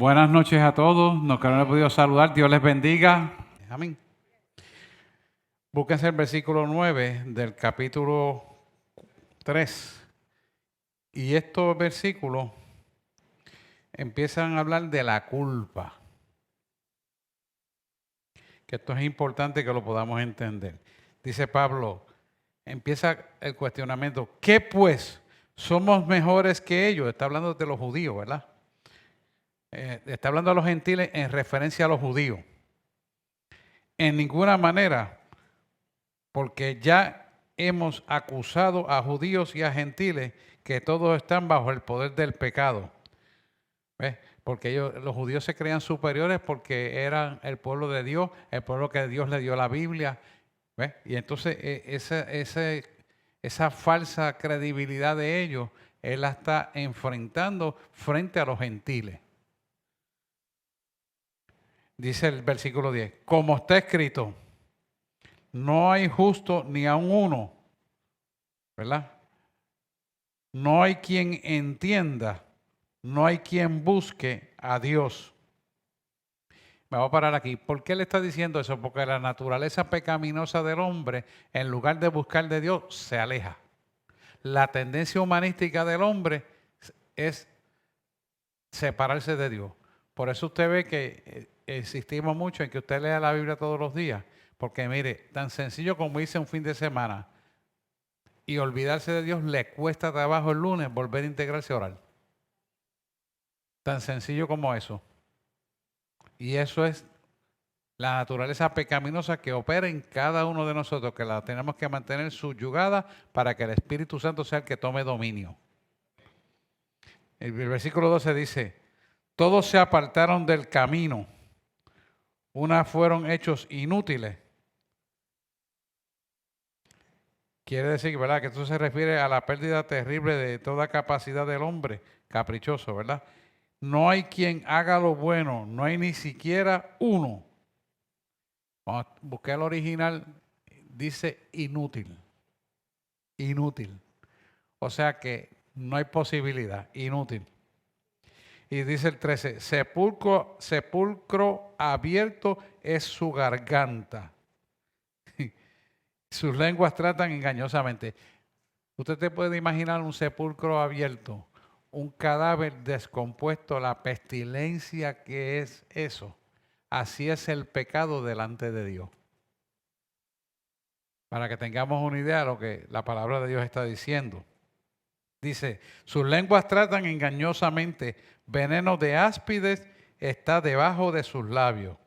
Buenas noches a todos. No que no he podido saludar. Dios les bendiga. Amén. Búsquense el versículo 9 del capítulo 3. Y estos versículos empiezan a hablar de la culpa. Que esto es importante que lo podamos entender. Dice Pablo, empieza el cuestionamiento. ¿Qué pues? ¿Somos mejores que ellos? Está hablando de los judíos, ¿verdad? Está hablando a los gentiles en referencia a los judíos. En ninguna manera, porque ya hemos acusado a judíos y a gentiles que todos están bajo el poder del pecado. ¿Ves? Porque los judíos se creían superiores porque eran el pueblo de Dios, el pueblo que Dios le dio la Biblia. ¿Ves? Y entonces esa falsa credibilidad de ellos, Él la está enfrentando frente a los gentiles. Dice el versículo 10, como está escrito, no hay justo ni aun uno, ¿verdad? No hay quien entienda, no hay quien busque a Dios. Me voy a parar aquí. ¿Por qué le está diciendo eso? Porque la naturaleza pecaminosa del hombre, en lugar de buscar de Dios, se aleja. La tendencia humanística del hombre es separarse de Dios. Por eso usted ve que insistimos mucho en que usted lea la Biblia todos los días. Porque mire, tan sencillo como irse un fin de semana y olvidarse de Dios, le cuesta trabajo el lunes volver a integrarse a orar. Tan sencillo como eso. Y eso es la naturaleza pecaminosa que opera en cada uno de nosotros, que la tenemos que mantener subyugada para que el Espíritu Santo sea el que tome dominio. El versículo 12 dice, todos se apartaron del camino, unas fueron hechos inútiles. Quiere decir, ¿verdad?, que esto se refiere a la pérdida terrible de toda capacidad del hombre, caprichoso, ¿verdad? No hay quien haga lo bueno, no hay ni siquiera uno. Cuando busqué el original, dice inútil. Inútil. O sea que no hay posibilidad, inútil. Y dice el 13, sepulcro abierto es su garganta. Sus lenguas tratan engañosamente. Usted te puede imaginar un sepulcro abierto, un cadáver descompuesto, la pestilencia que es eso. Así es el pecado delante de Dios. Para que tengamos una idea de lo que la palabra de Dios está diciendo. Dice, sus lenguas tratan engañosamente, veneno de áspides está debajo de sus labios.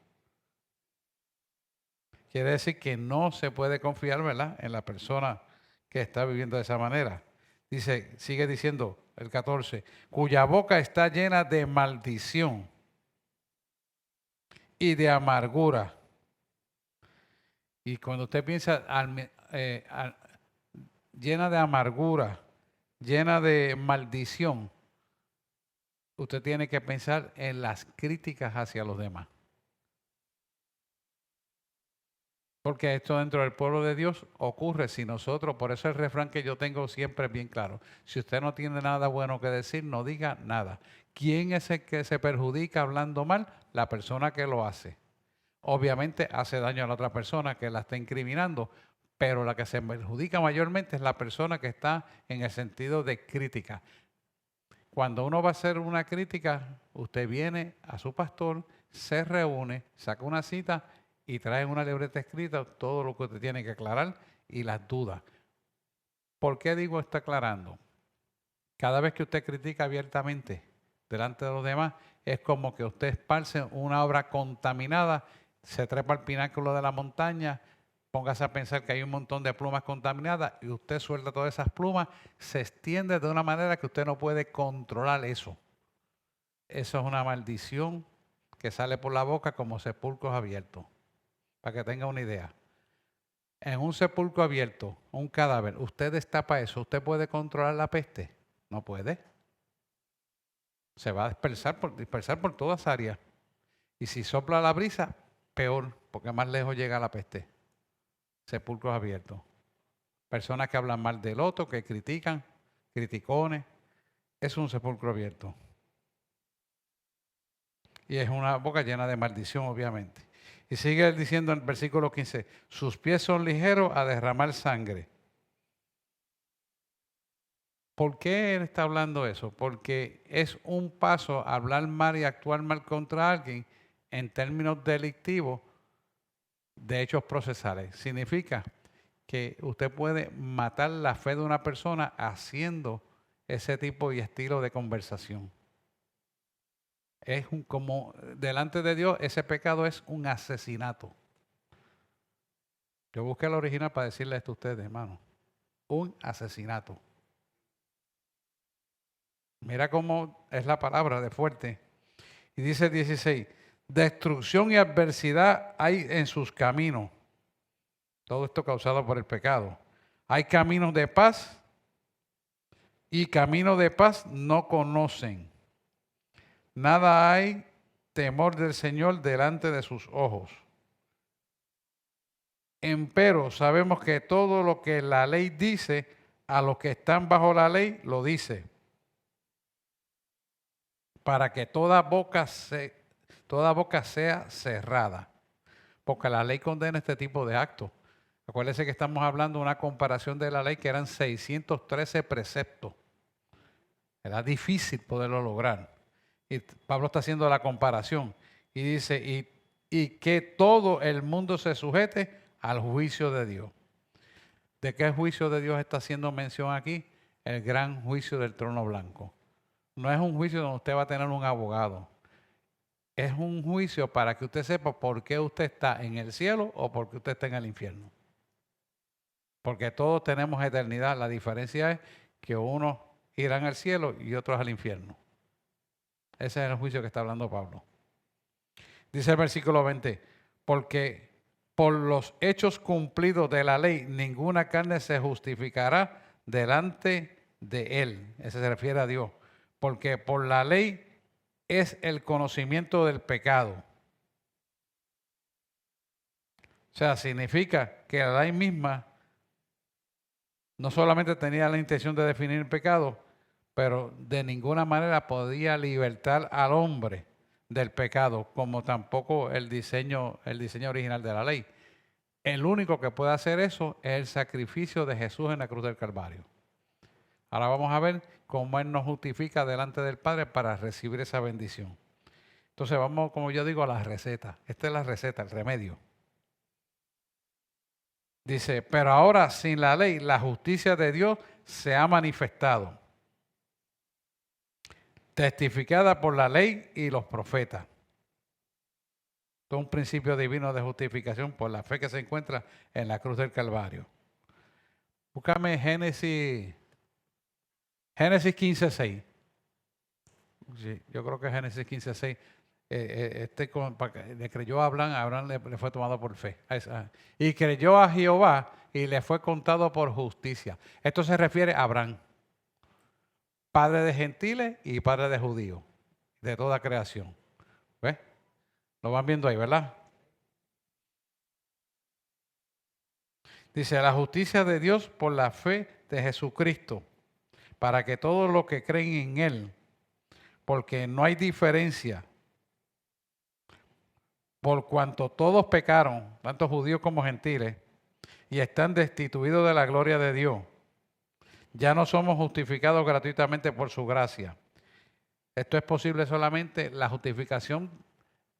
Quiere decir que no se puede confiar, ¿verdad?, en la persona que está viviendo de esa manera. Dice, sigue diciendo el 14, cuya boca está llena de maldición y de amargura. Y cuando usted piensa llena de amargura, llena de maldición, usted tiene que pensar en las críticas hacia los demás. Porque esto dentro del pueblo de Dios ocurre si nosotros, por eso el refrán que yo tengo siempre es bien claro. Si usted no tiene nada bueno que decir, no diga nada. ¿Quién es el que se perjudica hablando mal? La persona que lo hace. Obviamente hace daño a la otra persona que la está incriminando, pero la que se perjudica mayormente es la persona que está en el sentido de crítica. Cuando uno va a hacer una crítica, usted viene a su pastor, se reúne, saca una cita y trae en una libreta escrita todo lo que usted tiene que aclarar y las dudas. ¿Por qué digo está aclarando? Cada vez que usted critica abiertamente delante de los demás, es como que usted esparce una obra contaminada, se trepa al pináculo de la montaña, póngase a pensar que hay un montón de plumas contaminadas y usted suelta todas esas plumas, se extiende de una manera que usted no puede controlar eso. Eso es una maldición que sale por la boca como sepulcros abiertos. Para que tenga una idea. En un sepulcro abierto, un cadáver, usted destapa eso, ¿usted puede controlar la peste? No puede. Se va a dispersar por todas áreas. Y si sopla la brisa, peor, porque más lejos llega la peste. Sepulcros abiertos. Personas que hablan mal del otro, que critican, criticones. Es un sepulcro abierto. Y es una boca llena de maldición, obviamente. Y sigue él diciendo en el versículo 15, sus pies son ligeros a derramar sangre. ¿Por qué él está hablando eso? Porque es un paso a hablar mal y actuar mal contra alguien en términos delictivos de hechos procesales. Significa que usted puede matar la fe de una persona haciendo ese tipo y estilo de conversación. Es como delante de Dios ese pecado es un asesinato. Yo busqué el original para decirle esto a ustedes, hermano. Un asesinato. Mira cómo es la palabra de fuerte. Y dice el 16, destrucción y adversidad hay en sus caminos. Todo esto causado por el pecado. Hay caminos de paz y caminos de paz no conocen. Nada hay temor del Señor delante de sus ojos. Empero sabemos que todo lo que la ley dice, a los que están bajo la ley, lo dice. Para que toda boca sea cerrada. Porque la ley condena este tipo de actos. Acuérdense que estamos hablando de una comparación de la ley que eran 613 preceptos. Era difícil poderlo lograr. Y Pablo está haciendo la comparación. Y dice, y que todo el mundo se sujete al juicio de Dios. ¿De qué juicio de Dios está haciendo mención aquí? El gran juicio del trono blanco. No es un juicio donde usted va a tener un abogado. Es un juicio para que usted sepa por qué usted está en el cielo o por qué usted está en el infierno. Porque todos tenemos eternidad. La diferencia es que unos irán al cielo y otros al infierno. Ese es el juicio que está hablando Pablo. Dice el versículo 20, porque por los hechos cumplidos de la ley, ninguna carne se justificará delante de él. Ese se refiere a Dios. Porque por la ley es el conocimiento del pecado. O sea, significa que la ley misma no solamente tenía la intención de definir el pecado, pero de ninguna manera podía libertar al hombre del pecado, como tampoco el diseño original de la ley. El único que puede hacer eso es el sacrificio de Jesús en la cruz del Calvario. Ahora vamos a ver cómo Él nos justifica delante del Padre para recibir esa bendición. Entonces vamos, como yo digo, a la receta. Esta es la receta, el remedio. Dice, pero ahora sin la ley, la justicia de Dios se ha manifestado, testificada por la ley y los profetas. Todo un principio divino de justificación por la fe que se encuentra en la cruz del Calvario. Búscame Génesis 15:6. Sí, yo creo que Génesis 15:6. Le creyó a Abraham le fue tomado por fe. Y creyó a Jehová y le fue contado por justicia. Esto se refiere a Abraham, padre de gentiles y padre de judíos, de toda creación. ¿Ves? Lo van viendo ahí, ¿verdad? Dice, la justicia de Dios por la fe de Jesucristo, para que todos los que creen en Él, porque no hay diferencia, por cuanto todos pecaron, tanto judíos como gentiles, y están destituidos de la gloria de Dios. Ya no somos justificados gratuitamente por su gracia. Esto es posible solamente, la justificación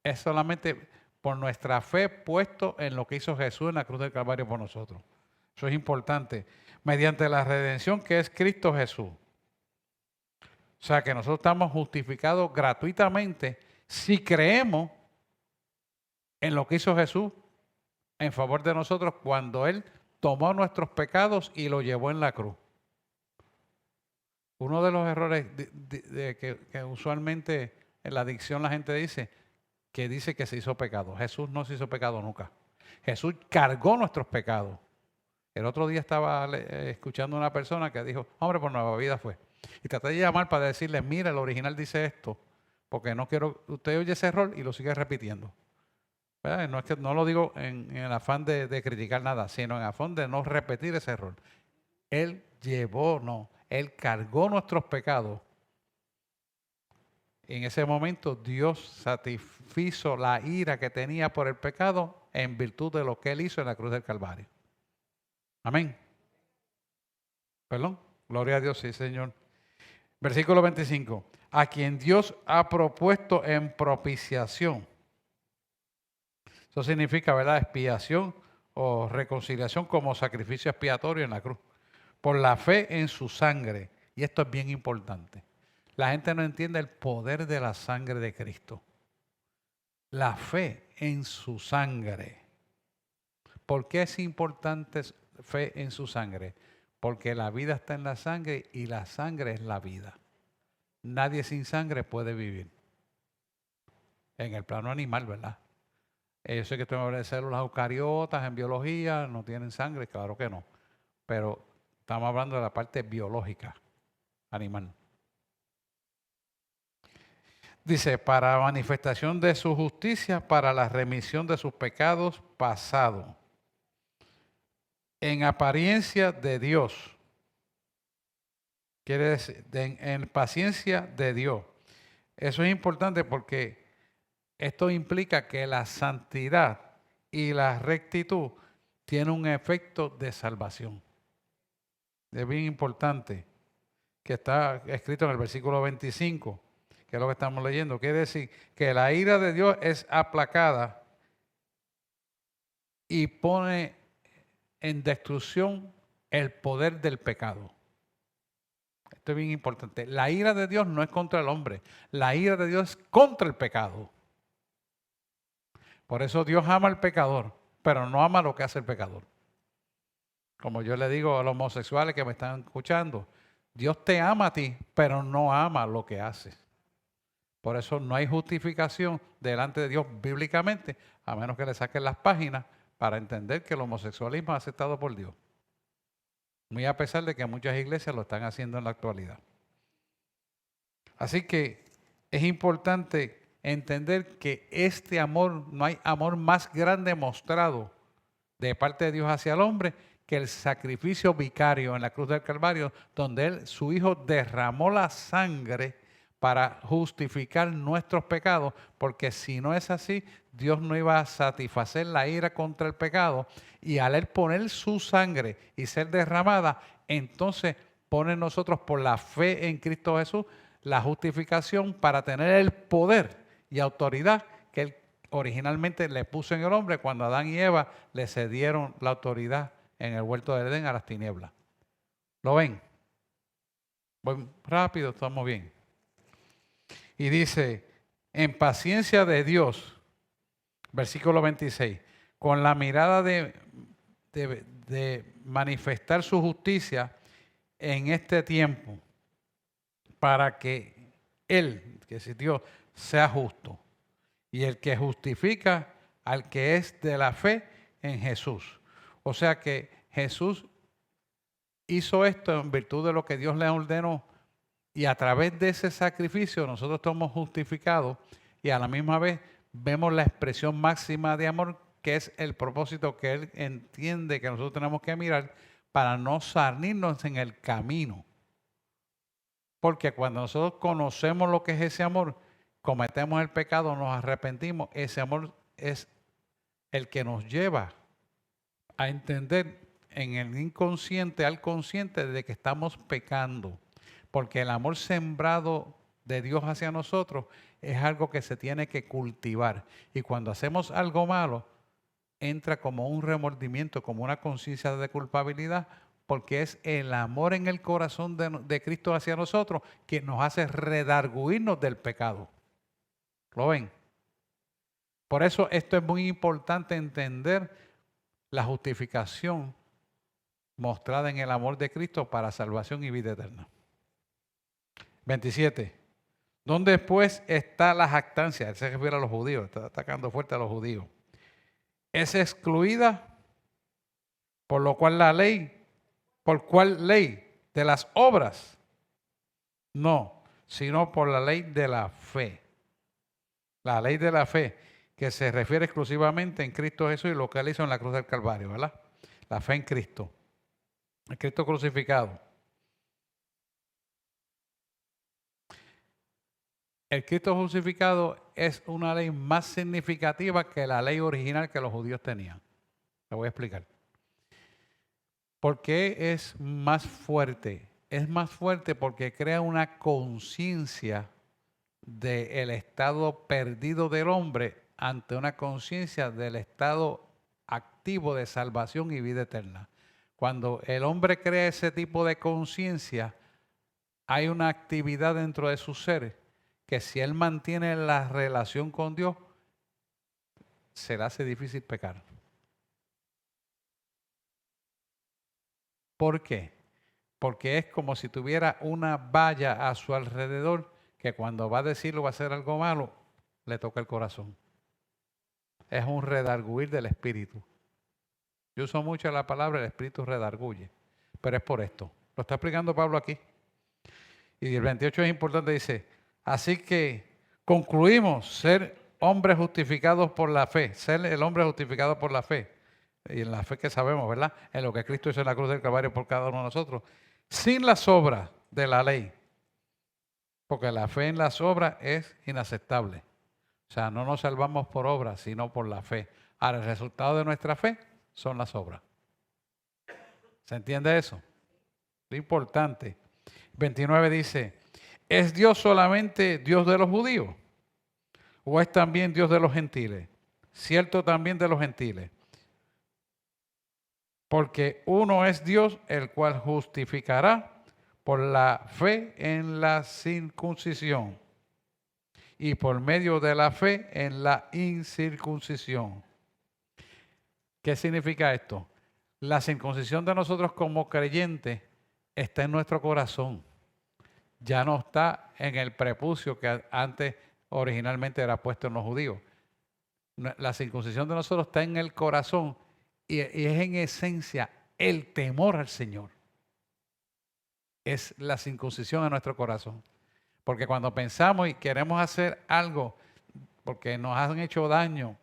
es solamente por nuestra fe puesto en lo que hizo Jesús en la cruz del Calvario por nosotros. Eso es importante. Mediante la redención que es Cristo Jesús. O sea que nosotros estamos justificados gratuitamente si creemos en lo que hizo Jesús en favor de nosotros cuando Él tomó nuestros pecados y lo llevó en la cruz. Uno de los errores que usualmente en la dicción la gente dice que se hizo pecado. Jesús no se hizo pecado nunca. Jesús cargó nuestros pecados. El otro día estaba escuchando a una persona que dijo, hombre, por nueva vida fue. Y traté de llamar para decirle, mira, el original dice esto, porque no quiero, usted oye ese error y lo sigue repitiendo. ¿Verdad? No es que no lo digo en el afán de criticar nada, sino en afán de no repetir ese error. Él cargó nuestros pecados En ese momento Dios satisfizo la ira que tenía por el pecado en virtud de lo que Él hizo en la cruz del Calvario. Amén. Perdón. Gloria a Dios, sí, Señor. Versículo 25. A quien Dios ha propuesto en propiciación. Eso significa, ¿verdad? Expiación o reconciliación como sacrificio expiatorio en la cruz. Por la fe en su sangre. Y esto es bien importante. La gente no entiende el poder de la sangre de Cristo. La fe en su sangre. ¿Por qué es importante fe en su sangre? Porque la vida está en la sangre y la sangre es la vida. Nadie sin sangre puede vivir. En el plano animal, ¿verdad? Yo sé que estoy hablando de células eucariotas en biología, no tienen sangre, claro que no. Pero estamos hablando de la parte biológica, animal. Dice, para manifestación de su justicia, para la remisión de sus pecados pasados. En apariencia de Dios. Quiere decir, en paciencia de Dios. Eso es importante porque esto implica que la santidad y la rectitud tienen un efecto de salvación. Es bien importante que está escrito en el versículo 25, que es lo que estamos leyendo. Quiere decir que la ira de Dios es aplacada y pone en destrucción el poder del pecado. Esto es bien importante. La ira de Dios no es contra el hombre. La ira de Dios es contra el pecado. Por eso Dios ama al pecador, pero no ama lo que hace el pecador. Como yo le digo a los homosexuales que me están escuchando, Dios te ama a ti, pero no ama lo que haces. Por eso no hay justificación delante de Dios bíblicamente, a menos que le saquen las páginas para entender que el homosexualismo es aceptado por Dios. Muy a pesar de que muchas iglesias lo están haciendo en la actualidad. Así que es importante entender que este amor, no hay amor más grande mostrado de parte de Dios hacia el hombre que el sacrificio vicario en la cruz del Calvario, donde Él, su Hijo, derramó la sangre para justificar nuestros pecados, porque si no es así, Dios no iba a satisfacer la ira contra el pecado, y al Él poner su sangre y ser derramada, entonces pone en nosotros por la fe en Cristo Jesús la justificación para tener el poder y autoridad que Él originalmente le puso en el hombre cuando Adán y Eva le cedieron la autoridad en el huerto de Edén a las tinieblas. ¿Lo ven? Voy rápido, estamos bien. Y dice, en paciencia de Dios, versículo 26, con la mirada de manifestar su justicia en este tiempo, para que Él, que es Dios, sea justo. Y el que justifica al que es de la fe en Jesús. O sea que Jesús hizo esto en virtud de lo que Dios le ordenó. Y a través de ese sacrificio nosotros estamos justificados y a la misma vez vemos la expresión máxima de amor, que es el propósito que Él entiende que nosotros tenemos que mirar para no salirnos en el camino. Porque cuando nosotros conocemos lo que es ese amor, cometemos el pecado, nos arrepentimos, ese amor es el que nos lleva a entender en el inconsciente al consciente de que estamos pecando. Porque el amor sembrado de Dios hacia nosotros es algo que se tiene que cultivar. Y cuando hacemos algo malo, entra como un remordimiento, como una conciencia de culpabilidad, porque es el amor en el corazón de Cristo hacia nosotros que nos hace redarguirnos del pecado. ¿Lo ven? Por eso esto es muy importante entender la justificación mostrada en el amor de Cristo para salvación y vida eterna. 27. ¿Dónde pues está la jactancia? Él se refiere a los judíos, está atacando fuerte a los judíos. Es excluida, por lo cual la ley, ¿por cuál ley? ¿De las obras? No, sino por la ley de la fe. La ley de la fe, que se refiere exclusivamente en Cristo Jesús y lo que Él hizo en la cruz del Calvario, ¿verdad? La fe en Cristo, en Cristo crucificado. El Cristo justificado es una ley más significativa que la ley original que los judíos tenían. Te voy a explicar. ¿Por qué es más fuerte? Es más fuerte porque crea una conciencia del estado perdido del hombre ante una conciencia del estado activo de salvación y vida eterna. Cuando el hombre crea ese tipo de conciencia, hay una actividad dentro de su ser que si él mantiene la relación con Dios, se le hace difícil pecar. ¿Por qué? Porque es como si tuviera una valla a su alrededor que cuando va a decirlo va a hacer algo malo, le toca el corazón. Es un redarguir del espíritu. Yo uso mucho la palabra el espíritu redarguye, pero es por esto. Lo está explicando Pablo aquí. Y el 28 es importante, dice, así que concluimos ser hombres justificados por la fe, ser el hombre justificado por la fe. Y en la fe que sabemos, ¿verdad? En lo que Cristo hizo en la cruz del Calvario por cada uno de nosotros. Sin las obras de la ley. Porque la fe en las obras es inaceptable. O sea, no nos salvamos por obras, sino por la fe. Ahora, el resultado de nuestra fe son las obras. ¿Se entiende eso? Lo importante. 29 dice, ¿es Dios solamente Dios de los judíos? ¿O es también Dios de los gentiles? Cierto también de los gentiles. Porque uno es Dios, el cual justificará por la fe en la circuncisión y por medio de la fe en la incircuncisión. ¿Qué significa esto? La circuncisión de nosotros como creyentes está en nuestro corazón. Ya no está en el prepucio que antes originalmente era puesto en los judíos. La circuncisión de nosotros está en el corazón y es en esencia el temor al Señor. Es la circuncisión en nuestro corazón. Porque cuando pensamos y queremos hacer algo porque nos han hecho daño,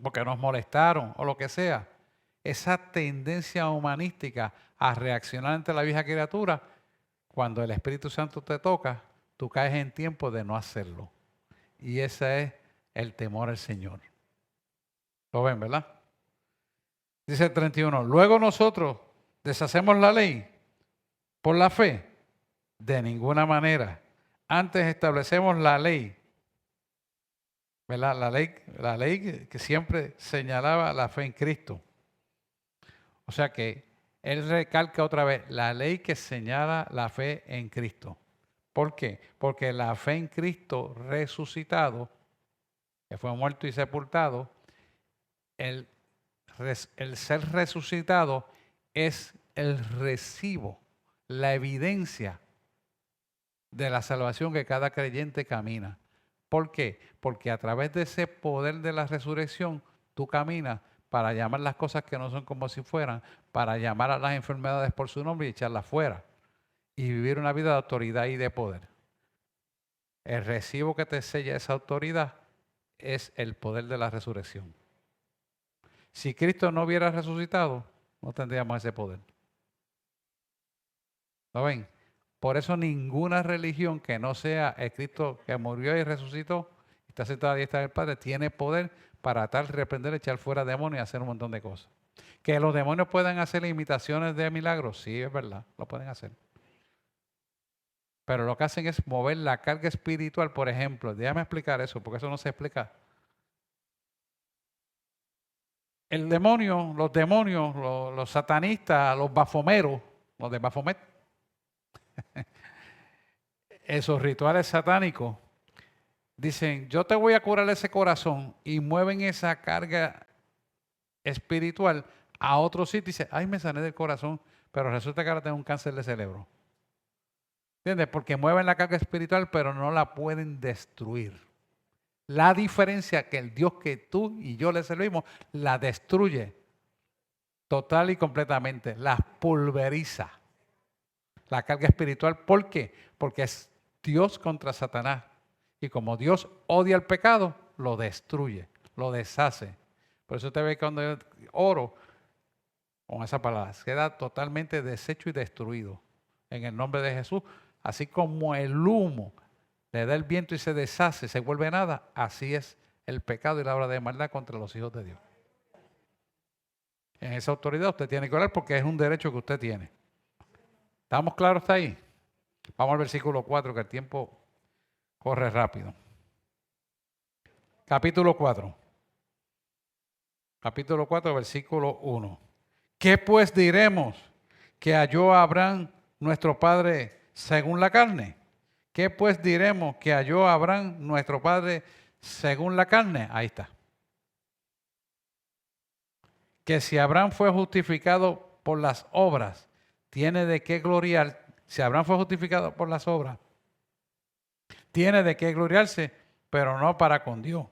porque nos molestaron o lo que sea, esa tendencia humanística a reaccionar ante la vieja criatura, cuando el Espíritu Santo te toca, tú caes en tiempo de no hacerlo. Y ese es el temor al Señor. ¿Lo ven, verdad? Dice el 31, luego nosotros deshacemos la ley por la fe. De ninguna manera. Antes establecemos la ley, ¿verdad? La ley que siempre señalaba la fe en Cristo. O sea que él recalca otra vez la ley que señala la fe en Cristo. ¿Por qué? Porque la fe en Cristo resucitado, que fue muerto y sepultado, el ser resucitado es el recibo, la evidencia de la salvación que cada creyente camina. ¿Por qué? Porque a través de ese poder de la resurrección, tú caminas para llamar las cosas que no son como si fueran, para llamar a las enfermedades por su nombre y echarlas fuera. Y vivir una vida de autoridad y de poder. El recibo que te sella esa autoridad es el poder de la resurrección. Si Cristo no hubiera resucitado, no tendríamos ese poder. ¿Lo ven? Por eso ninguna religión que no sea el Cristo que murió y resucitó, está sentado a la diestra del Padre, tiene poder para atar, reprender, echar fuera demonios y hacer un montón de cosas. Que los demonios puedan hacer imitaciones de milagros, sí, es verdad, lo pueden hacer. Pero lo que hacen es mover la carga espiritual, por ejemplo. Déjame explicar eso, porque eso no se explica. El demonio, los demonios, los satanistas, los bafomeros, los de Bafomet, esos rituales satánicos, dicen, yo te voy a curar ese corazón y mueven esa carga espiritual a otro sitio y dicen, ay, me sané del corazón, pero resulta que ahora tengo un cáncer de cerebro. ¿Entiendes? Porque mueven la carga espiritual, pero no la pueden destruir. La diferencia es que el Dios que tú y yo le servimos la destruye total y completamente, la pulveriza. La carga espiritual, ¿por qué? Porque es Dios contra Satanás. Y como Dios odia el pecado, lo destruye, lo deshace. Por eso te ve cuando yo oro con esa palabra, queda totalmente deshecho y destruido en el nombre de Jesús, así como el humo le da el viento y se deshace, se vuelve nada. Así es el pecado y la obra de maldad contra los hijos de Dios. En esa autoridad usted tiene que orar porque es un derecho que usted tiene. ¿Estamos claros hasta ahí? Vamos al versículo 4, que el tiempo corre rápido. Capítulo 4. Capítulo 4, versículo 1. ¿Qué pues diremos que halló Abraham nuestro padre según la carne? ¿Qué pues diremos que halló Abraham nuestro padre según la carne? Ahí está. Que si Abraham fue justificado por las obras, tiene de qué gloriar. Si Abraham fue justificado por las obras, tiene de qué gloriarse, pero no para con Dios.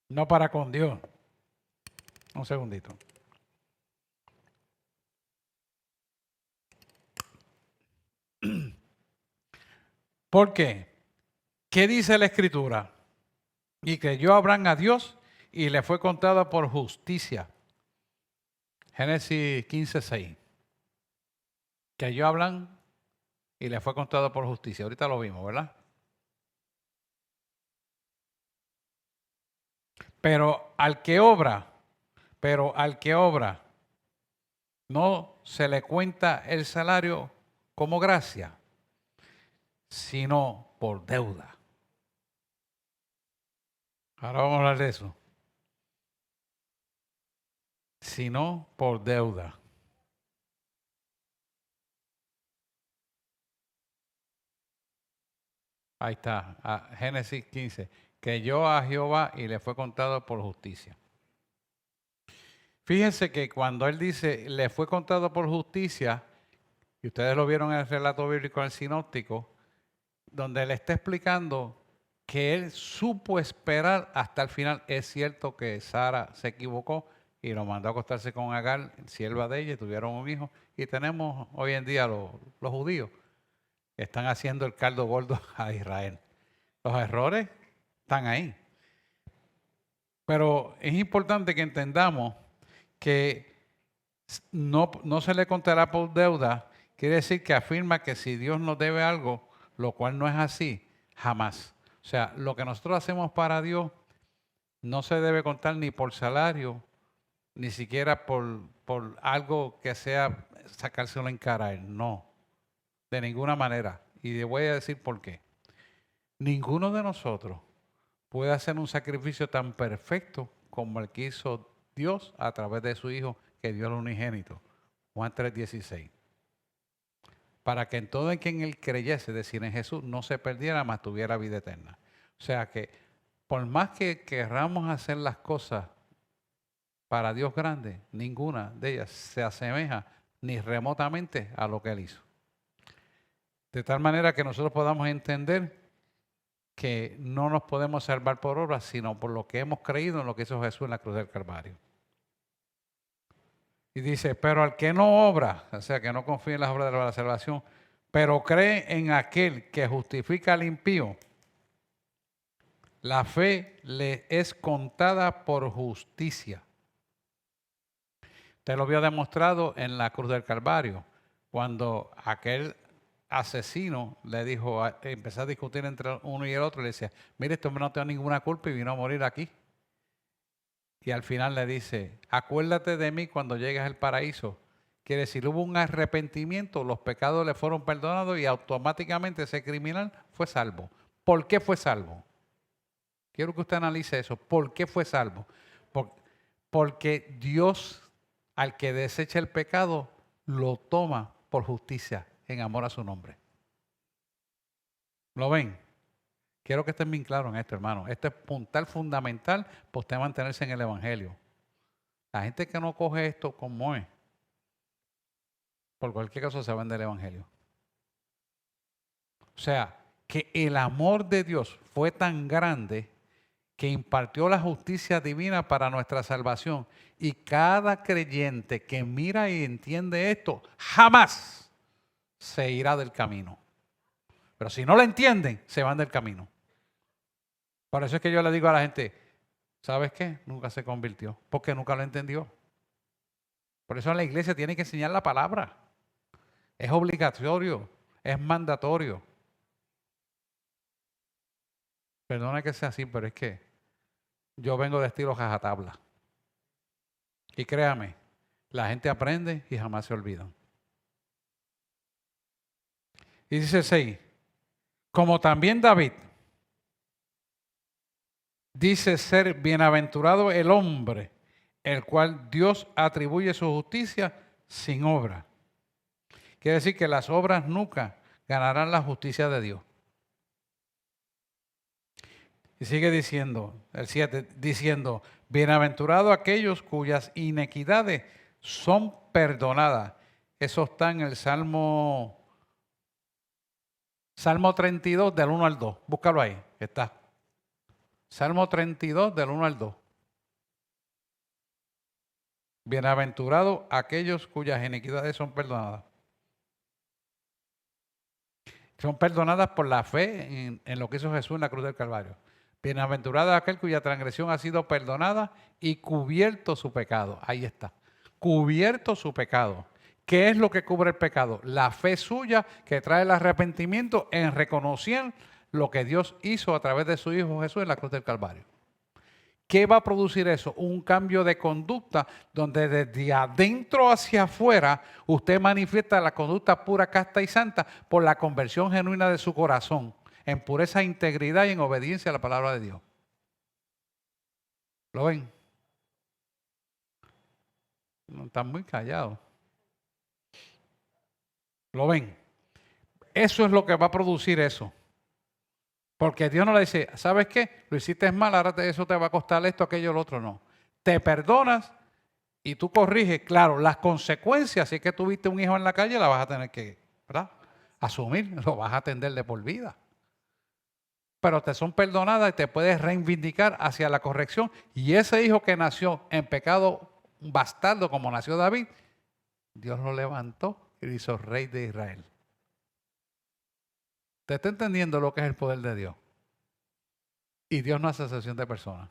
No para con Dios. Un segundito. ¿Por qué? ¿Qué dice la Escritura? Y creyó Abraham a Dios y le fue contada por justicia. Génesis 15:6. Creyó Abraham y le fue contado por justicia. Ahorita lo vimos, ¿verdad? Pero al que obra, no se le cuenta el salario como gracia, sino por deuda. Ahora vamos a hablar de eso. Sino por deuda. Ahí está, Génesis 15. Creyó a Jehová y le fue contado por justicia. Fíjense que cuando él dice, le fue contado por justicia, y ustedes lo vieron en el relato bíblico del sinóptico, donde le está explicando que él supo esperar hasta el final. Es cierto que Sara se equivocó y lo mandó a acostarse con Agar, sierva de ella, y tuvieron un hijo. Y tenemos hoy en día los judíos que están haciendo el caldo gordo a Israel. Los errores están ahí. Pero es importante que entendamos que no se le contará por deuda. Quiere decir que afirma que si Dios nos debe algo, lo cual no es así, jamás. O sea, lo que nosotros hacemos para Dios no se debe contar ni por salario, ni siquiera por algo que sea sacárselo en cara a Él. No, de ninguna manera. Y le voy a decir por qué. Ninguno de nosotros puede hacer un sacrificio tan perfecto como el que hizo Dios a través de su Hijo, que dio el unigénito. Juan 3:16. Para que en todo en quien Él creyese, es decir, en Jesús, no se perdiera, mas tuviera vida eterna. O sea que por más que querramos hacer las cosas para Dios grande, ninguna de ellas se asemeja ni remotamente a lo que Él hizo. De tal manera que nosotros podamos entender que no nos podemos salvar por obras, sino por lo que hemos creído en lo que hizo Jesús en la cruz del Calvario. Y dice, pero al que no obra, o sea, que no confía en las obras de la salvación, pero cree en aquel que justifica al impío, la fe le es contada por justicia. Usted lo había demostrado en la cruz del Calvario, cuando aquel asesino le dijo, empezó a discutir entre uno y el otro, le decía, mire, este hombre no tiene ninguna culpa y vino a morir aquí. Y al final le dice, acuérdate de mí cuando llegues al paraíso. Quiere decir, hubo un arrepentimiento, los pecados le fueron perdonados y automáticamente ese criminal fue salvo. ¿Por qué fue salvo? Quiero que usted analice eso. ¿Por qué fue salvo? Porque Dios, al que desecha el pecado, lo toma por justicia, en amor a su nombre. ¿Lo ven? Quiero que estén bien claros en esto, hermano. Esto es puntal fundamental para usted mantenerse en el Evangelio. La gente que no coge esto como es, por cualquier caso se van del Evangelio. O sea, que el amor de Dios fue tan grande que impartió la justicia divina para nuestra salvación. Y cada creyente que mira y entiende esto, jamás se irá del camino. Pero si no lo entienden, se van del camino. Por eso es que yo le digo a la gente, ¿sabes qué? Nunca se convirtió, porque nunca lo entendió. Por eso en la iglesia tiene que enseñar la palabra. Es obligatorio, es mandatorio. Perdona que sea así, pero es que yo vengo de estilo jajatabla. Y créame, la gente aprende y jamás se olvidan. Y dice 6, como también David dice ser bienaventurado el hombre, el cual Dios atribuye su justicia sin obra. Quiere decir que las obras nunca ganarán la justicia de Dios. Y sigue diciendo, el 7, diciendo, bienaventurados aquellos cuyas inequidades son perdonadas. Eso está en el Salmo 32 del 1 al 2. Búscalo ahí, está. Salmo 32 del 1 al 2. Bienaventurados aquellos cuyas iniquidades son perdonadas. Son perdonadas por la fe en lo que hizo Jesús en la cruz del Calvario. Bienaventurado aquel cuya transgresión ha sido perdonada y cubierto su pecado. Ahí está. Cubierto su pecado. ¿Qué es lo que cubre el pecado? La fe suya que trae el arrepentimiento en reconocer lo que Dios hizo a través de su Hijo Jesús en la cruz del Calvario. ¿Qué va a producir eso? Un cambio de conducta donde desde adentro hacia afuera usted manifiesta la conducta pura, casta y santa por la conversión genuina de su corazón, en pureza, integridad y en obediencia a la palabra de Dios. ¿Lo ven? No, están muy callados. ¿Lo ven? Eso es lo que va a producir eso. Porque Dios no le dice, ¿sabes qué? Lo hiciste mal, ahora eso te va a costar esto, aquello, lo otro. No. Te perdonas y tú corriges. Claro, las consecuencias, si es que tuviste un hijo en la calle, la vas a tener que, ¿verdad?, asumir, lo vas a atender de por vida. Pero te son perdonadas y te puedes reivindicar hacia la corrección. Y ese hijo que nació en pecado bastardo como nació David, Dios lo levantó y lo hizo rey de Israel. ¿Te está entendiendo lo que es el poder de Dios? Y Dios no hace excepción de personas.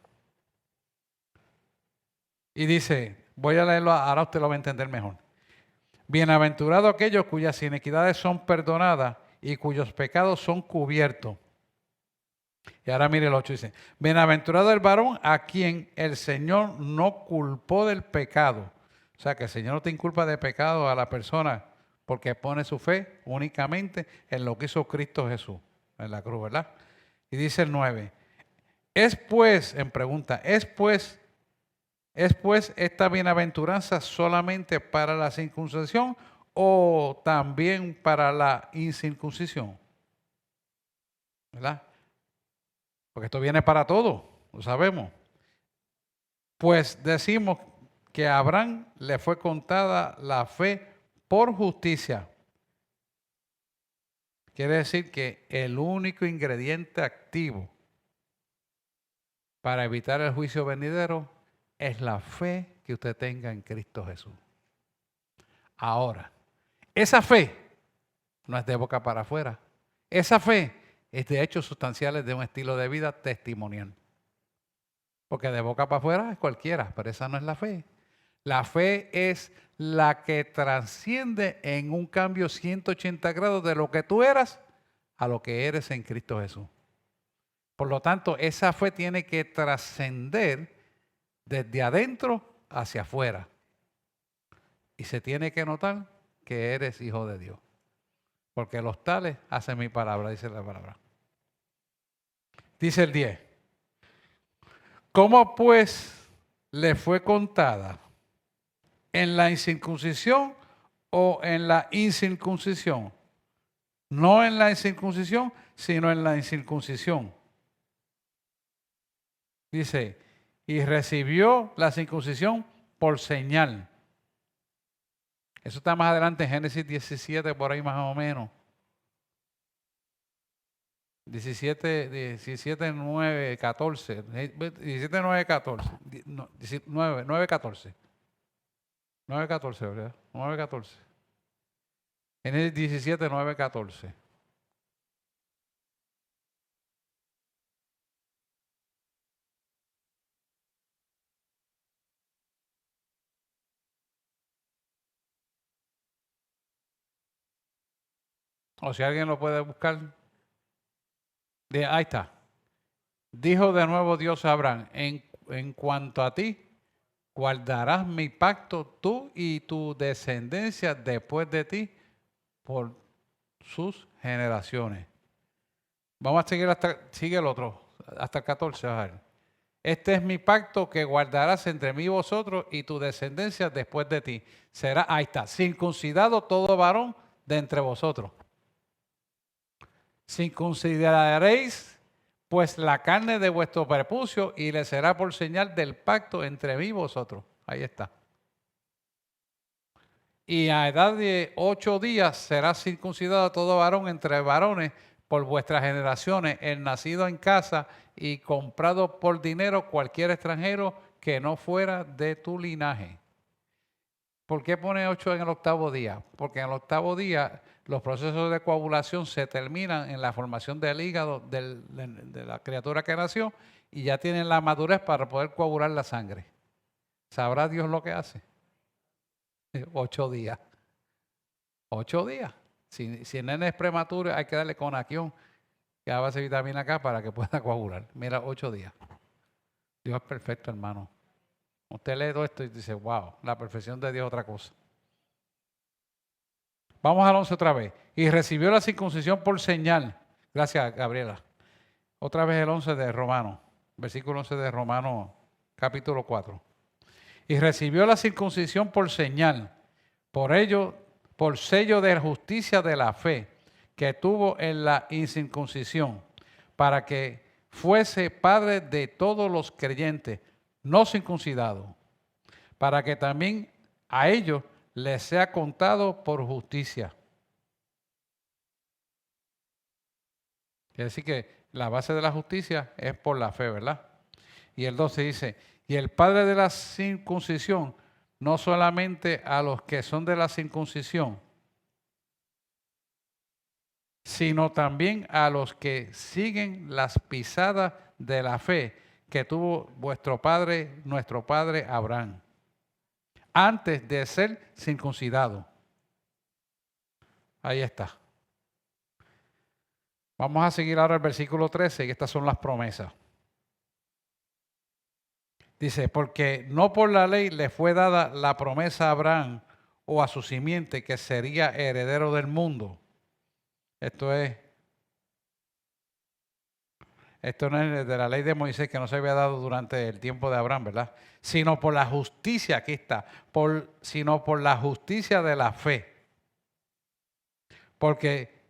Y dice, voy a leerlo, ahora usted lo va a entender mejor. Bienaventurados aquellos cuyas inequidades son perdonadas y cuyos pecados son cubiertos. Y ahora mire el 8, dice, bienaventurado el varón a quien el Señor no culpó del pecado. O sea, que el Señor no te inculpa de pecado a la persona porque pone su fe únicamente en lo que hizo Cristo Jesús en la cruz, ¿verdad? Y dice el 9, es pues esta bienaventuranza solamente para la circuncisión o también para la incircuncisión, ¿verdad? Porque esto viene para todo, lo sabemos. Pues decimos que a Abraham le fue contada la fe por justicia. Quiere decir que el único ingrediente activo para evitar el juicio venidero es la fe que usted tenga en Cristo Jesús. Ahora, esa fe no es de boca para afuera. Esa fe es de hechos sustanciales de un estilo de vida testimonial. Porque de boca para afuera es cualquiera, pero esa no es la fe. La fe es la que trasciende en un cambio 180 grados de lo que tú eras a lo que eres en Cristo Jesús. Por lo tanto, esa fe tiene que trascender desde adentro hacia afuera. Y se tiene que notar que eres hijo de Dios. Porque los tales hacen mi palabra, dice la palabra. Dice el 10. ¿Cómo pues le fue contada? ¿En la incircuncisión o en la incircuncisión? No en la incircuncisión, sino en la incircuncisión. Dice, y recibió la circuncisión por señal. Eso está más adelante en Génesis 17, por ahí más o menos. 17, 9, 14. 17, 9, 14. 9, 14. 9, 14, ¿verdad? 9, 14. Génesis 17, 9, 14. O si alguien lo puede buscar. Ahí está. Dijo de nuevo Dios a Abraham, en cuanto a ti, guardarás mi pacto tú y tu descendencia después de ti por sus generaciones. Vamos a seguir sigue el otro, hasta el 14. A ver. Este es mi pacto que guardarás entre mí y vosotros y tu descendencia después de ti. Será, ahí está, circuncidado todo varón de entre vosotros. Circuncidaréis pues la carne de vuestro prepucio y le será por señal del pacto entre mí y vosotros. Ahí está. Y a edad de 8 días será circuncidado todo varón entre varones por vuestras generaciones, el nacido en casa y comprado por dinero cualquier extranjero que no fuera de tu linaje. ¿Por qué pone 8 en el 8º día? Porque en el 8º día los procesos de coagulación se terminan en la formación del hígado de la criatura que nació y ya tienen la madurez para poder coagular la sangre. ¿Sabrá Dios lo que hace? 8 días. 8 días. Si el nene es prematuro, hay que darle conaquión, que es a base de vitamina K para que pueda coagular. Mira, 8 días. Dios es perfecto, hermano. Usted lee todo esto y dice, wow, la perfección de Dios es otra cosa. Vamos al 11 otra vez. Y recibió la circuncisión por señal. Gracias, Gabriela. Otra vez el 11 de Romanos. Versículo 11 de Romanos, capítulo 4. Y recibió la circuncisión por señal. Por ello, por sello de justicia de la fe que tuvo en la incircuncisión, para que fuese padre de todos los creyentes no circuncidados, para que también a ellos les sea contado por justicia. Quiere decir que la base de la justicia es por la fe, ¿verdad? Y el 12 dice, y el padre de la circuncisión, no solamente a los que son de la circuncisión, sino también a los que siguen las pisadas de la fe que tuvo nuestro padre Abraham, antes de ser circuncidado. Ahí está. Vamos a seguir ahora el versículo 13, y estas son las promesas. Dice, porque no por la ley le fue dada la promesa a Abraham o a su simiente que sería heredero del mundo. Esto no es de la ley de Moisés que no se había dado durante el tiempo de Abraham, ¿verdad? Sino por la justicia, aquí está, sino por la justicia de la fe. Porque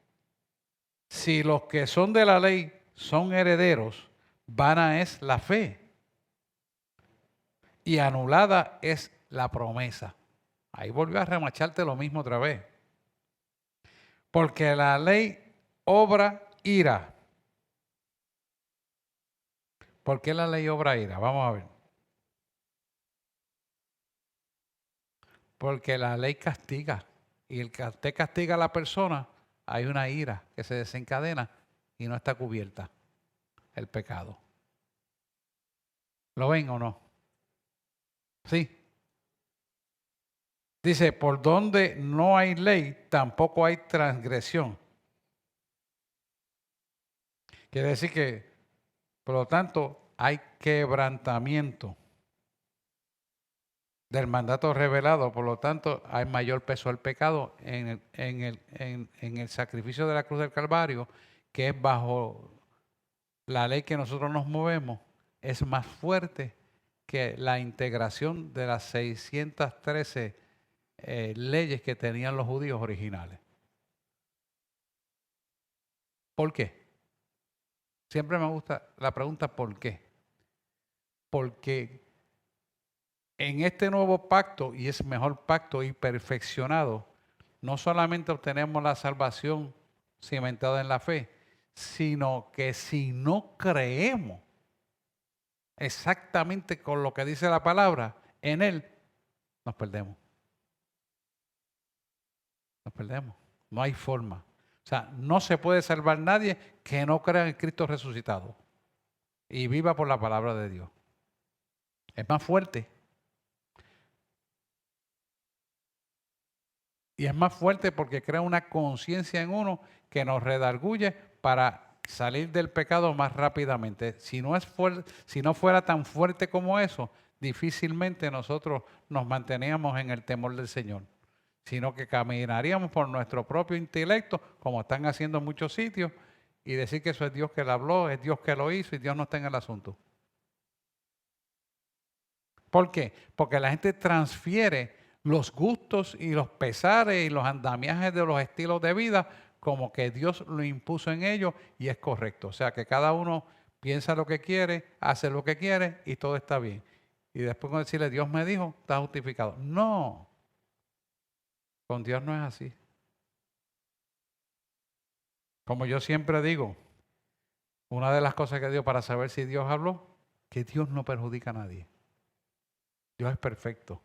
si los que son de la ley son herederos, vana es la fe y anulada es la promesa. Ahí volvió a remacharte lo mismo otra vez. Porque la ley obra ira. ¿Por qué la ley obra ira? Vamos a ver. Porque la ley castiga. Y el que usted castiga a la persona, hay una ira que se desencadena y no está cubierta el pecado. ¿Lo ven o no? Sí. Dice, por donde no hay ley, tampoco hay transgresión. Quiere decir que, por lo tanto, hay quebrantamiento del mandato revelado. Por lo tanto, hay mayor peso al pecado en el sacrificio de la cruz del Calvario, que es bajo la ley que nosotros nos movemos, es más fuerte que la integración de las 613 leyes que tenían los judíos originales. ¿Por qué? Siempre me gusta la pregunta ¿por qué? Porque en este nuevo pacto, y es mejor pacto y perfeccionado, no solamente obtenemos la salvación cimentada en la fe, sino que si no creemos exactamente con lo que dice la palabra, en él nos perdemos. Nos perdemos. No hay forma. O sea, no se puede salvar nadie que no crea en Cristo resucitado y viva por la palabra de Dios. Es más fuerte. Y es más fuerte porque crea una conciencia en uno que nos redarguye para salir del pecado más rápidamente. Si no fuera tan fuerte como eso, difícilmente nosotros nos manteníamos en el temor del Señor, sino que caminaríamos por nuestro propio intelecto, como están haciendo en muchos sitios, y decir que eso es Dios que lo habló, es Dios que lo hizo y Dios no está en el asunto. ¿Por qué? Porque la gente transfiere los gustos y los pesares y los andamiajes de los estilos de vida como que Dios lo impuso en ellos y es correcto. O sea que cada uno piensa lo que quiere, hace lo que quiere y todo está bien. Y después con decirle Dios me dijo, está justificado. No, con Dios no es así. Como yo siempre digo, una de las cosas que dio para saber si Dios habló, que Dios no perjudica a nadie. Dios es perfecto.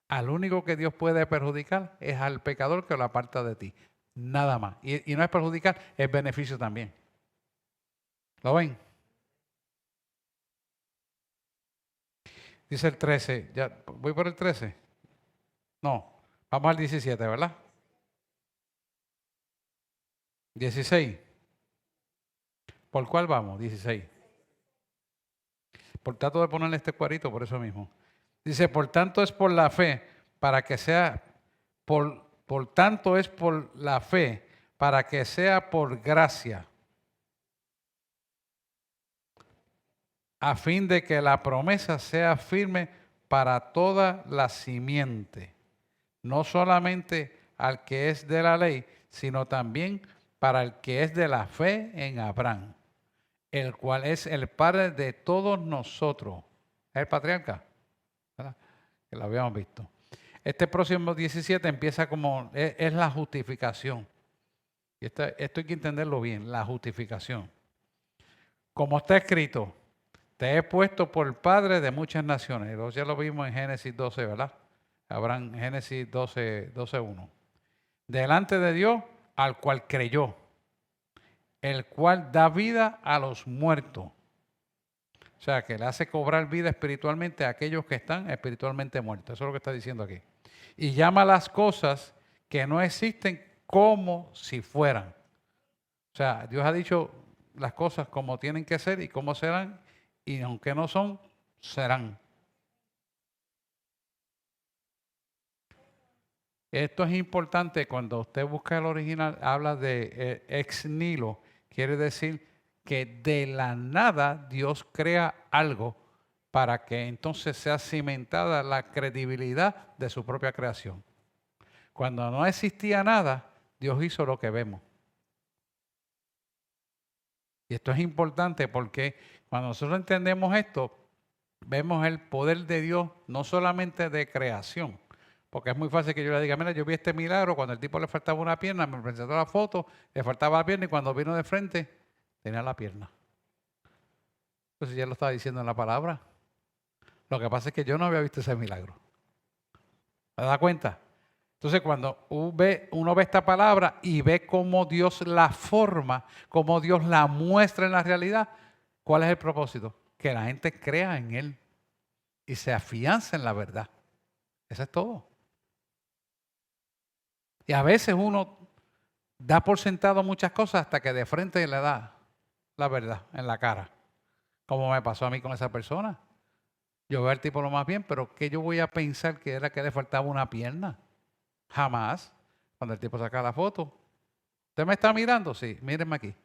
Al único que Dios puede perjudicar es al pecador que lo aparta de ti. Nada más. Y no es perjudicar, es beneficio también. ¿Lo ven? Dice el 13. ¿Ya voy por el 13? No. Vamos al 17, ¿verdad? 16. ¿Por cuál vamos? 16. Por tanto de ponerle este cuadrito por eso mismo. Dice, por tanto es por la fe, para que sea, por tanto es por la fe, para que sea por gracia, a fin de que la promesa sea firme para toda la simiente, no solamente al que es de la ley, sino también para el que es de la fe en Abraham, el cual es el padre de todos nosotros. ¿Es el patriarca? ¿Verdad? Que lo habíamos visto. Este próximo 17 empieza como, es la justificación. Y esto hay que entenderlo bien, la justificación. Como está escrito, te he puesto por padre de muchas naciones. Ya lo vimos en Génesis 12, ¿verdad? Abraham, Génesis 12, 12:1. Delante de Dios, al cual creyó, el cual da vida a los muertos. O sea, que le hace cobrar vida espiritualmente a aquellos que están espiritualmente muertos. Eso es lo que está diciendo aquí. Y llama las cosas que no existen como si fueran. O sea, Dios ha dicho las cosas como tienen que ser y cómo serán, y aunque no son, serán. Esto es importante cuando usted busca el original, habla de ex nihilo, quiere decir que de la nada Dios crea algo para que entonces sea cimentada la credibilidad de su propia creación. Cuando no existía nada, Dios hizo lo que vemos. Y esto es importante porque cuando nosotros entendemos esto, vemos el poder de Dios no solamente de creación, porque es muy fácil que yo le diga, mira, yo vi este milagro, cuando el tipo le faltaba una pierna, me presentó la foto, le faltaba la pierna y cuando vino de frente, tenía la pierna. Pues ya lo estaba diciendo en la palabra. Lo que pasa es que yo no había visto ese milagro. ¿Se da cuenta? Entonces cuando uno ve esta palabra y ve cómo Dios la forma, cómo Dios la muestra en la realidad, ¿cuál es el propósito? Que la gente crea en Él y se afianza en la verdad. Eso es todo. Y a veces uno da por sentado muchas cosas hasta que de frente le da la verdad en la cara. Como me pasó a mí con esa persona. Yo veo al tipo lo más bien, pero ¿qué yo voy a pensar que era que le faltaba una pierna? Jamás. Cuando el tipo saca la foto. ¿Usted me está mirando? Sí, mírenme aquí.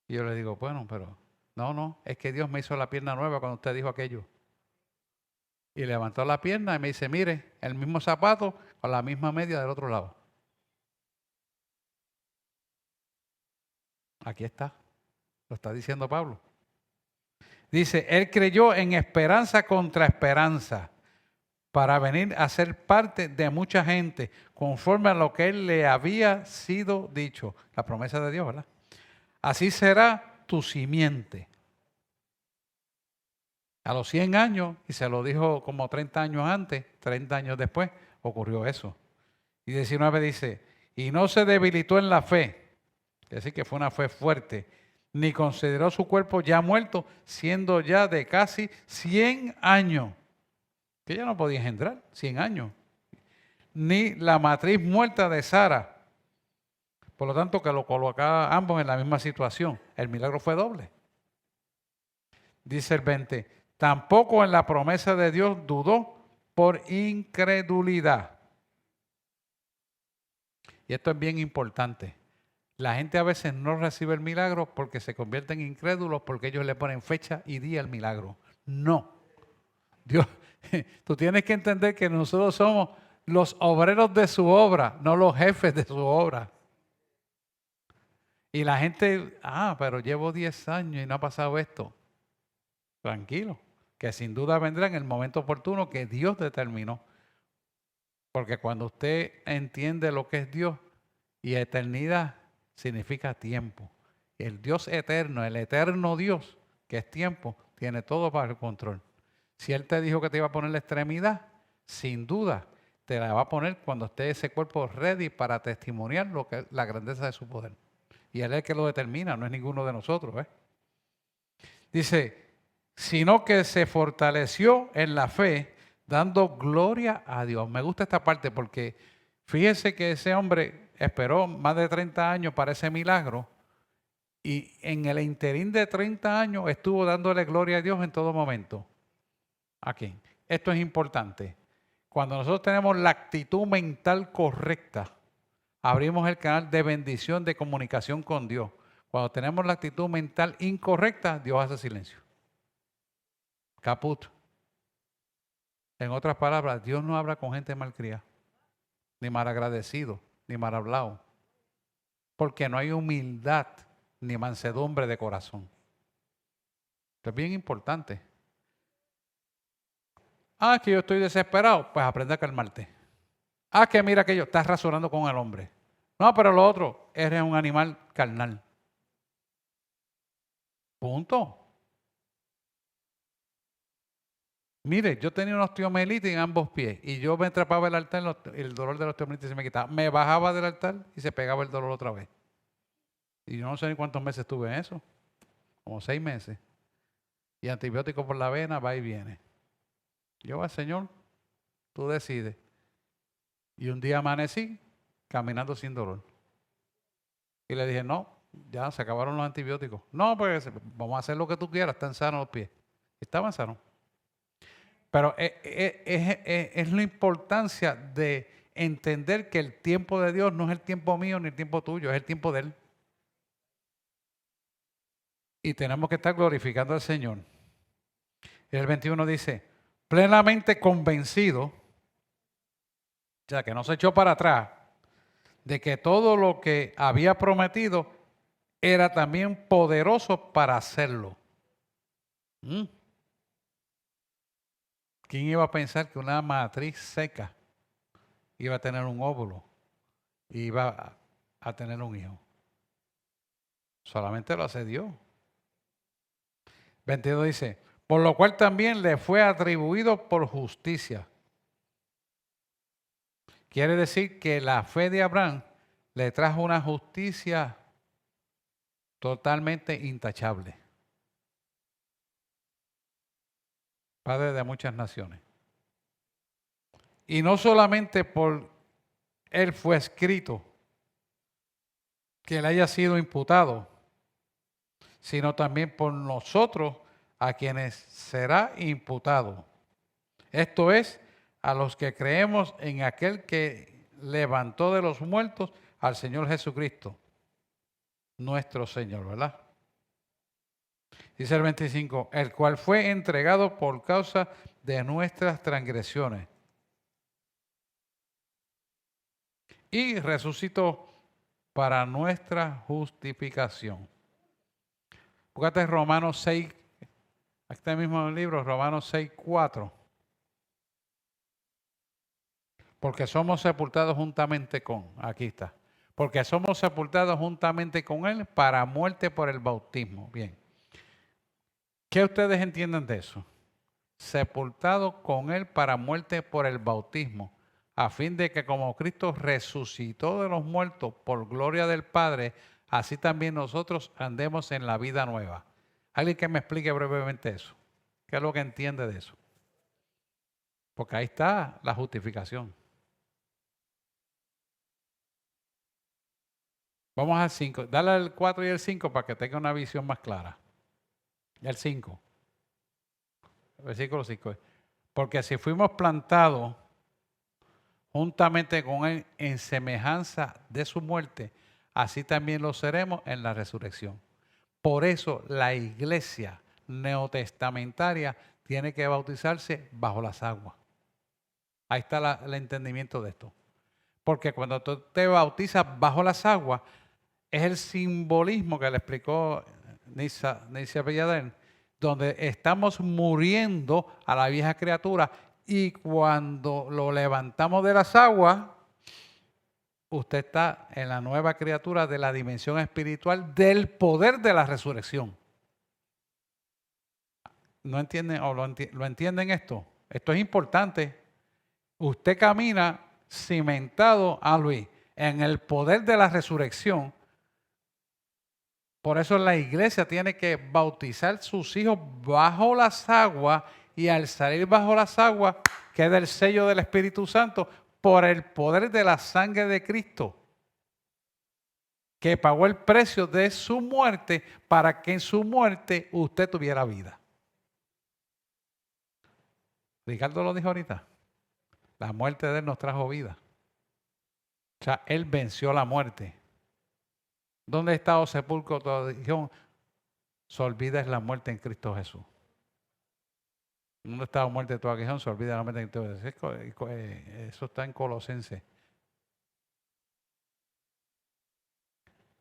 Y yo le digo, bueno, pero no, es que Dios me hizo la pierna nueva cuando usted dijo aquello. Y levantó la pierna y me dice, mire, el mismo zapato con la misma media del otro lado. Aquí está. Lo está diciendo Pablo. Dice, él creyó en esperanza contra esperanza para venir a ser parte de mucha gente conforme a lo que él le había sido dicho. La promesa de Dios, ¿verdad? Así será tu simiente. A los 100 años, y se lo dijo como 30 años antes, 30 años después, ocurrió eso. Y 19 dice, y no se debilitó en la fe, es decir, que fue una fe fuerte, ni consideró su cuerpo ya muerto, siendo ya de casi 100 años, que ya no podía engendrar, 100 años. ni la matriz muerta de Sara. Por lo tanto, que lo colocaba ambos en la misma situación. El milagro fue doble. Dice el 20, tampoco en la promesa de Dios dudó por incredulidad. Y esto es bien importante. La gente a veces no recibe el milagro porque se convierten en incrédulos porque ellos le ponen fecha y día al milagro. No. Dios, tú tienes que entender que nosotros somos los obreros de su obra, no los jefes de su obra. Y la gente, pero llevo 10 años y no ha pasado esto. Tranquilo, que sin duda vendrá en el momento oportuno que Dios determinó. Porque cuando usted entiende lo que es Dios y eternidad, significa tiempo. El Dios eterno, el eterno Dios, que es tiempo, tiene todo bajo el control. Si Él te dijo que te iba a poner la extremidad, sin duda te la va a poner cuando esté ese cuerpo ready para testimoniar lo que la grandeza de su poder. Y Él es el que lo determina, no es ninguno de nosotros. Dice, sino que se fortaleció en la fe, dando gloria a Dios. Me gusta esta parte porque fíjese que ese hombre esperó más de 30 años para ese milagro y en el interín de 30 años estuvo dándole gloria a Dios en todo momento. Aquí, esto es importante. Cuando nosotros tenemos la actitud mental correcta, abrimos el canal de bendición, de comunicación con Dios. Cuando tenemos la actitud mental incorrecta, Dios hace silencio. Caput. En otras palabras, Dios no habla con gente malcriada, ni malagradecido, ni mal hablado, porque no hay humildad ni mansedumbre de corazón. Esto es bien importante. Que yo estoy desesperado, pues aprende a calmarte. Que mira que yo estás razonando con el hombre. No, pero lo otro, eres un animal carnal. Punto. Mire, yo tenía una osteomielitis en ambos pies y yo me atrapaba el altar, el dolor de la osteomielitis se me quitaba. Me bajaba del altar y se pegaba el dolor otra vez. Y yo no sé ni cuántos meses estuve en eso, como 6 meses. Y antibiótico por la vena, va y viene. Yo, Señor, tú decides. Y un día amanecí caminando sin dolor. Y le dije, no, ya se acabaron los antibióticos. No, pues vamos a hacer lo que tú quieras, están sanos los pies. Estaban sanos. Pero es la importancia de entender que el tiempo de Dios no es el tiempo mío ni el tiempo tuyo, es el tiempo de Él. Y tenemos que estar glorificando al Señor. Y el 21 dice, plenamente convencido, o sea, que no se echó para atrás, de que todo lo que había prometido era también poderoso para hacerlo. ¿Quién iba a pensar que una matriz seca iba a tener un óvulo y iba a tener un hijo? Solamente lo hace Dios. 22 dice, por lo cual también le fue atribuido por justicia. Quiere decir que la fe de Abraham le trajo una justicia totalmente intachable. Padre de muchas naciones. Y no solamente por él fue escrito que le haya sido imputado, sino también por nosotros a quienes será imputado. Esto es, a los que creemos en aquel que levantó de los muertos al Señor Jesucristo, nuestro Señor, ¿verdad? Dice el 25, el cual fue entregado por causa de nuestras transgresiones y resucitó para nuestra justificación. Búscate Romanos 6, este mismo libro, Romanos 6, 4. Porque somos sepultados juntamente con, aquí está, porque somos sepultados juntamente con Él para muerte por el bautismo. Bien, ¿qué ustedes entienden de eso? Sepultado con Él para muerte por el bautismo, a fin de que como Cristo resucitó de los muertos por gloria del Padre, así también nosotros andemos en la vida nueva. Alguien que me explique brevemente eso. ¿Qué es lo que entiende de eso? Porque ahí está la justificación. Vamos al 5. Dale al 4 y el 5 para que tenga una visión más clara. El 5. Versículo 5. Porque si fuimos plantados juntamente con Él en semejanza de su muerte, así también lo seremos en la resurrección. Por eso la iglesia neotestamentaria tiene que bautizarse bajo las aguas. Ahí está el entendimiento de esto. Porque cuando tú te bautizas bajo las aguas, es el simbolismo que le explicó Nicia Bellader, donde estamos muriendo a la vieja criatura y cuando lo levantamos de las aguas, usted está en la nueva criatura de la dimensión espiritual del poder de la resurrección. ¿No entienden o lo entienden esto? Esto es importante. Usted camina cimentado, Luis, en el poder de la resurrección. Por eso la iglesia tiene que bautizar sus hijos bajo las aguas y al salir bajo las aguas queda el sello del Espíritu Santo por el poder de la sangre de Cristo, que pagó el precio de su muerte para que en su muerte usted tuviera vida. Ricardo lo dijo ahorita. La muerte de Él nos trajo vida. O sea, Él venció la muerte. ¿Dónde está, oh sepulcro, tu aguijón? Se olvida es la muerte en Cristo Jesús. ¿Dónde está la muerte de tu aguijón? Se olvida la muerte en Cristo Jesús. Eso está en Colosenses.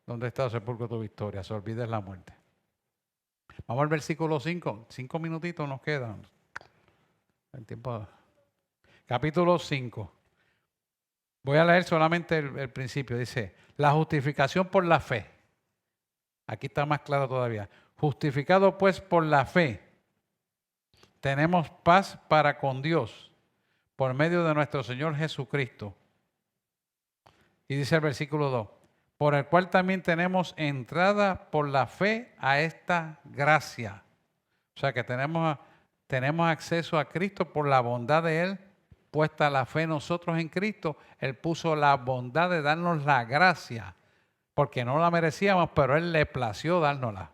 ¿Dónde está, oh sepulcro, tu victoria? Se olvida es la muerte. Vamos al versículo 5. 5 minutitos nos quedan. El tiempo. Capítulo 5. Voy a leer solamente el principio. Dice, la justificación por la fe. Aquí está más claro todavía. Justificado pues por la fe, tenemos paz para con Dios por medio de nuestro Señor Jesucristo. Y dice el versículo 2, por el cual también tenemos entrada por la fe a esta gracia. O sea que tenemos acceso a Cristo por la bondad de Él. Puesta la fe nosotros en Cristo, Él puso la bondad de darnos la gracia, porque no la merecíamos, pero Él le plació dárnosla,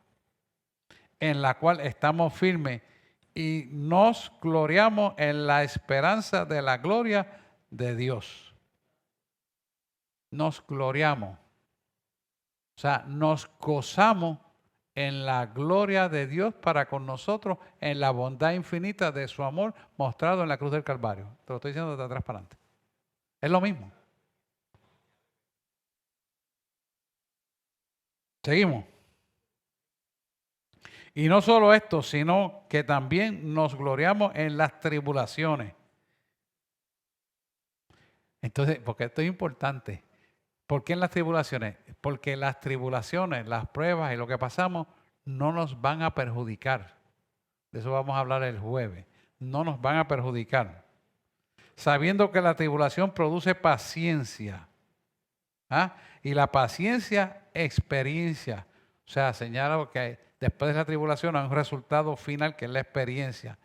en la cual estamos firmes y nos gloriamos en la esperanza de la gloria de Dios. Nos gloriamos, o sea, nos gozamos en la gloria de Dios para con nosotros, en la bondad infinita de su amor mostrado en la cruz del Calvario. Te lo estoy diciendo de atrás para adelante. Es lo mismo. Seguimos. Y no solo esto, sino que también nos gloriamos en las tribulaciones. Entonces, porque esto es importante. ¿Por qué en las tribulaciones? Porque las tribulaciones, las pruebas y lo que pasamos no nos van a perjudicar. De eso vamos a hablar el jueves. No nos van a perjudicar. Sabiendo que la tribulación produce paciencia. ¿Ah? Y la paciencia, experiencia. O sea, señala que después de la tribulación hay un resultado final que es la experiencia.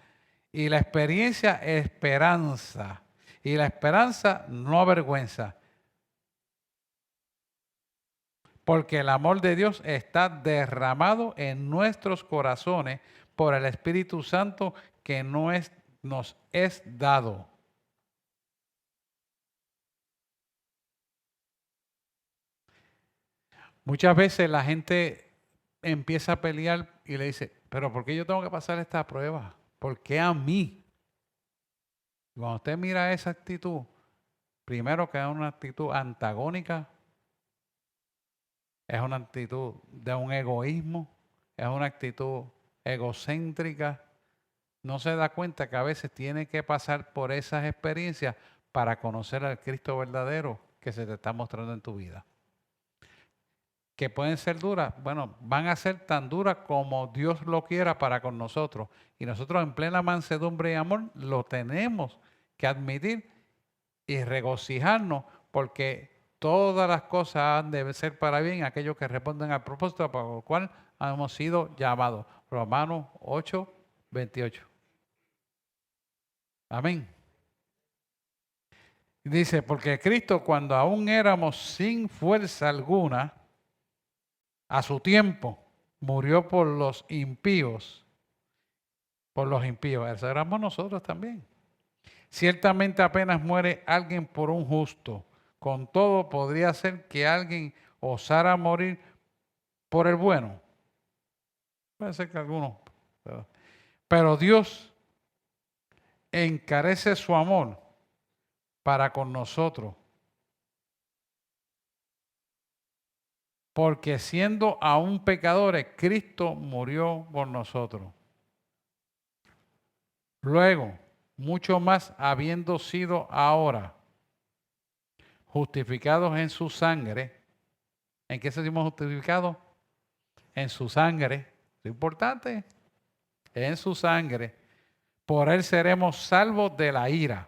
Y la experiencia, esperanza. Y la esperanza no avergüenza. Porque el amor de Dios está derramado en nuestros corazones por el Espíritu Santo que nos es dado. Muchas veces la gente empieza a pelear y le dice, pero ¿por qué yo tengo que pasar esta prueba? ¿Por qué a mí? Cuando usted mira esa actitud, primero que es una actitud antagónica, es una actitud de un egoísmo, es una actitud egocéntrica. No se da cuenta que a veces tiene que pasar por esas experiencias para conocer al Cristo verdadero que se te está mostrando en tu vida. Que pueden ser duras, bueno, van a ser tan duras como Dios lo quiera para con nosotros. Y nosotros en plena mansedumbre y amor lo tenemos que admitir y regocijarnos porque todas las cosas han de ser para bien aquellos que responden al propósito para el cual hemos sido llamados. Romanos 8, 28. Amén. Dice, porque Cristo cuando aún éramos sin fuerza alguna, a su tiempo murió por los impíos. Por los impíos. Eso éramos nosotros también. Ciertamente apenas muere alguien por un justo. Con todo podría ser que alguien osara morir por el bueno. Puede ser que algunos. Pero Dios encarece su amor para con nosotros. Porque siendo aún pecadores, Cristo murió por nosotros. Luego, mucho más habiendo sido ahora justificados en su sangre. ¿En qué sentimos justificados? En su sangre. Es importante. En su sangre. Por él seremos salvos de la ira.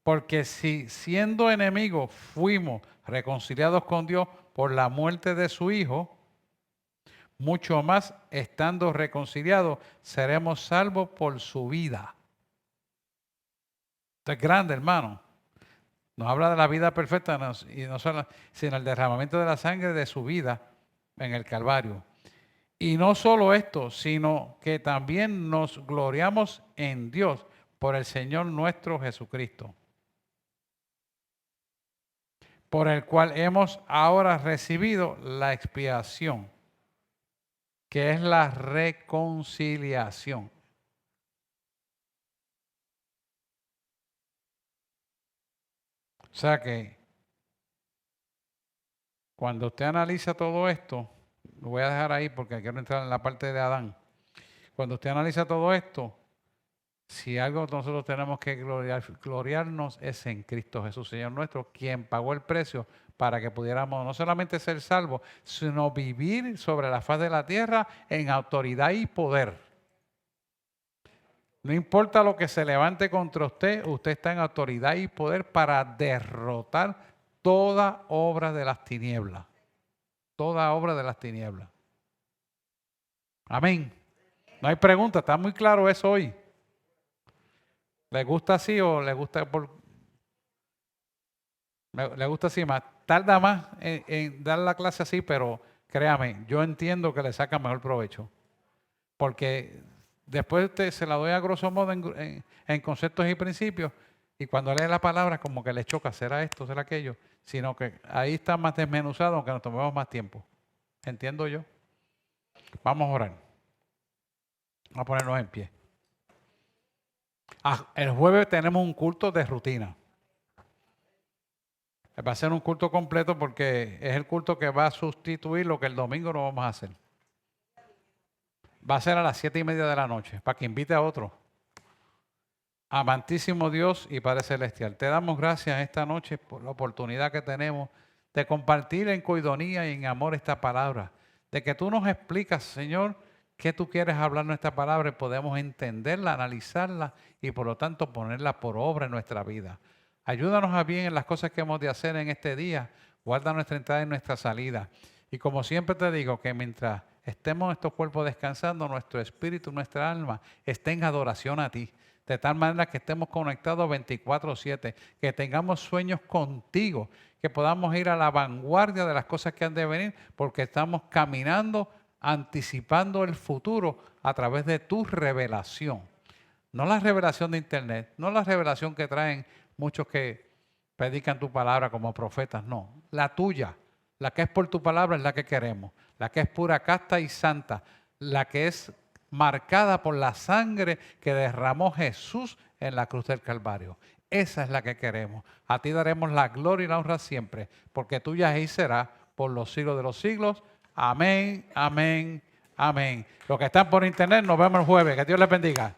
Porque si siendo enemigos fuimos reconciliados con Dios por la muerte de su Hijo, mucho más estando reconciliados seremos salvos por su vida. Esto es grande, hermano. Nos habla de la vida perfecta y no solo, sino el derramamiento de la sangre de su vida en el Calvario. Y no solo esto, sino que también nos gloriamos en Dios por el Señor nuestro Jesucristo, por el cual hemos ahora recibido la expiación, que es la reconciliación. O sea que cuando usted analiza todo esto, lo voy a dejar ahí porque quiero entrar en la parte de Adán. Cuando usted analiza todo esto, si algo nosotros tenemos que gloriarnos es en Cristo Jesús, Señor nuestro, quien pagó el precio para que pudiéramos no solamente ser salvos, sino vivir sobre la faz de la tierra en autoridad y poder. No importa lo que se levante contra usted, usted está en autoridad y poder para derrotar toda obra de las tinieblas. Toda obra de las tinieblas. Amén. No hay pregunta, está muy claro eso hoy. ¿Le gusta así o le gusta le gusta así más? Tarda más en dar la clase así, pero créame, yo entiendo que le saca mejor provecho. Porque después se la doy a grosso modo en conceptos y principios, y cuando lee la palabra como que le choca, será esto, será aquello, sino que ahí está más desmenuzado, aunque nos tomemos más tiempo. ¿Entiendo yo? Vamos a orar. Vamos a ponernos en pie. El jueves tenemos un culto de rutina. Va a ser un culto completo porque es el culto que va a sustituir lo que el domingo no vamos a hacer. Va a ser a las 7:30 de la noche, para que invite a otro. Amantísimo Dios y Padre Celestial, te damos gracias esta noche por la oportunidad que tenemos de compartir en coidonía y en amor esta palabra. De que tú nos explicas, Señor, qué tú quieres hablar en esta palabra y podemos entenderla, analizarla y por lo tanto ponerla por obra en nuestra vida. Ayúdanos a bien en las cosas que hemos de hacer en este día. Guarda nuestra entrada y nuestra salida. Y como siempre te digo, que mientras estemos en estos cuerpos descansando, nuestro espíritu, nuestra alma esté en adoración a ti. De tal manera que estemos conectados 24/7, que tengamos sueños contigo, que podamos ir a la vanguardia de las cosas que han de venir, porque estamos caminando, anticipando el futuro a través de tu revelación. No la revelación de internet, no la revelación que traen muchos que predican tu palabra como profetas, no. La tuya, la que es por tu palabra es la que queremos. La que es pura, casta y santa. La que es marcada por la sangre que derramó Jesús en la cruz del Calvario. Esa es la que queremos. A ti daremos la gloria y la honra siempre, porque tuya y será por los siglos de los siglos. Amén, amén, amén. Los que están por internet, nos vemos el jueves. Que Dios les bendiga.